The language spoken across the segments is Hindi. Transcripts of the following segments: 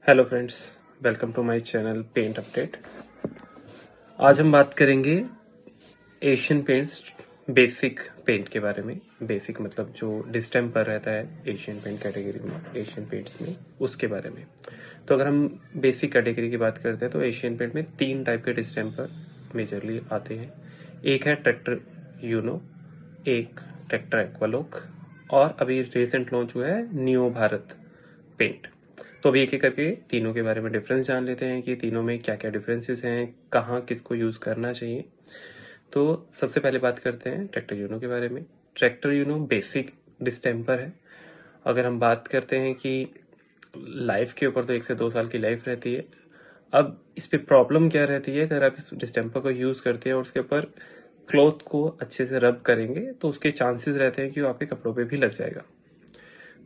Hello friends, welcome to my channel paint update. आज हम बात करेंगे एशियन पेंट्स बेसिक पेंट के बारे में। बेसिक मतलब जो डिस्टेम्पर रहता है एशियन पेंट कैटेगरी में, एशियन पेंट्स में, उसके बारे में। तो अगर हम बेसिक कैटेगरी की बात करते हैं तो एशियन पेंट में 3 टाइप के डिस्टेम्पर मेजरली आते हैं। एक है ट्रैक्टर यूनो, एक ट्रैक्टर एक्वालॉक और अभी रिसेंट लॉन्च हुआ है नियो भारत पेंट। तो अभी एक एक करके तीनों के बारे में डिफरेंस जान लेते हैं कि तीनों में क्या क्या डिफरेंसेस हैं, कहाँ किसको यूज़ करना चाहिए। तो सबसे पहले बात करते हैं ट्रैक्टर यूनो के बारे में। ट्रैक्टर यूनो बेसिक डिस्टेम्पर है। अगर हम बात करते हैं कि लाइफ के ऊपर तो 1 से 2 साल की लाइफ रहती है। अब इस पे प्रॉब्लम क्या रहती है, अगर आप इस डिस्टेम्पर को यूज़ करते हैं और उसके ऊपर क्लॉथ को अच्छे से रब करेंगे तो उसके चांसेस रहते हैं कि वो आपके कपड़ों पे भी लग जाएगा।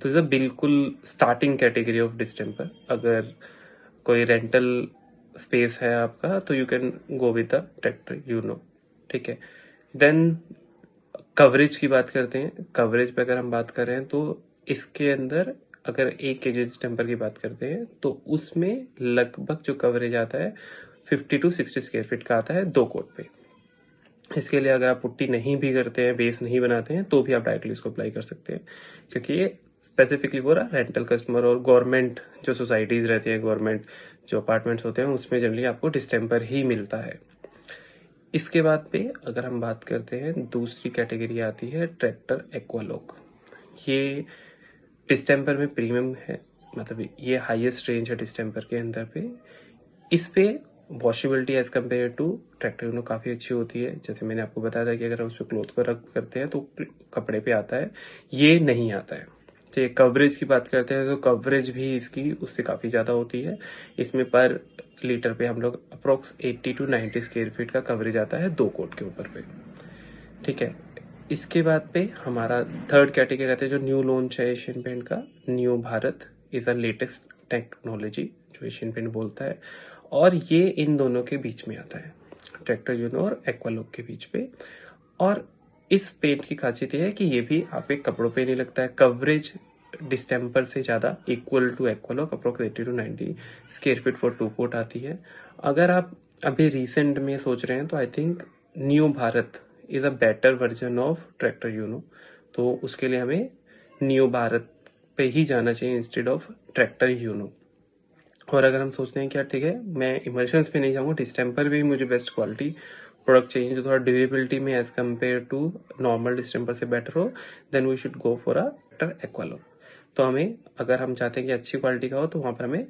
तो ये बिल्कुल स्टार्टिंग कैटेगरी ऑफ डिस्टेम्पर। अगर कोई रेंटल स्पेस है आपका तो you can go with the tractor you know, ठीक है। देन कवरेज की बात करते हैं। कवरेज पे अगर हम बात कर रहे हैं तो इसके अंदर अगर 1 केजी डिस्टेम्पर की बात करते हैं तो उसमें लगभग जो कवरेज आता है 50 टू 60 स्क्वायर फीट का आता है 2 कोट पे। इसके लिए अगर आप पुट्टी नहीं भी करते हैं, बेस नहीं बनाते हैं, तो भी आप डायरेक्टली इसको अप्लाई कर सकते हैं, क्योंकि ये स्पेसिफिकली वो रेंटल कस्टमर और गवर्नमेंट जो सोसाइटीज रहती है, गवर्नमेंट जो अपार्टमेंट्स होते हैं उसमें जनरली आपको डिस्टेम्पर ही मिलता है। इसके बाद पे अगर हम बात करते हैं, दूसरी कैटेगरी आती है ट्रैक्टर एक्वालॉक। ये डिस्टेम्पर में प्रीमियम है, मतलब ये हाईएस्ट रेंज है डिस्टेम्पर के अंदर पे। इस पे washability as compare to Tractor you know काफ़ी अच्छी होती है। जैसे मैंने आपको बताया था कि अगर हम उस पर क्लॉथ को रब करते हैं तो कपड़े पे आता है, ये नहीं आता है। तो कवरेज की बात करते हैं तो कवरेज भी इसकी उससे काफ़ी ज़्यादा होती है। इसमें पर लीटर पे हम लोग अप्रोक्स 80 टू 90 स्क्वायर फीट का कवरेज आता है 2 कोट के ऊपर पे, ठीक है। इसके बाद पे हमारा थर्ड कैटेगरी रहता है जो न्यू लॉन्च है एशियन पेंट का, new Bharat is a latest technology जो एशियन पेंट बोलता है, और ये इन दोनों के बीच में आता है, ट्रैक्टर यूनो और एक्वालॉक के बीच पे। और इस पेंट की खासियत ये है कि ये भी आपके कपड़ों पे नहीं लगता है। कवरेज डिस्टेम्पर से ज़्यादा equal to Aqualock approx 80 to 90 square feet for 2 coat आती है। अगर आप अभी रिसेंट में सोच रहे हैं तो I think new Bharat is a better version of tractor you know, तो उसके लिए हमें न्यू भारत पे ही जाना चाहिए इंस्टेड ऑफ ट्रैक्टर यूनो। और अगर हम सोचते हैं कि यार ठीक है, मैं इमर्शंस पे नहीं जाऊँगा, डिस्टेम्पर भी मुझे बेस्ट क्वालिटी प्रोडक्ट चाहिए जो थोड़ा ड्यूरेबिलिटी में as compare to normal distemper से बेटर हो, then we should go for a Tractor Aqualock. तो हमें, अगर हम चाहते हैं कि अच्छी क्वालिटी का हो, तो वहाँ पर हमें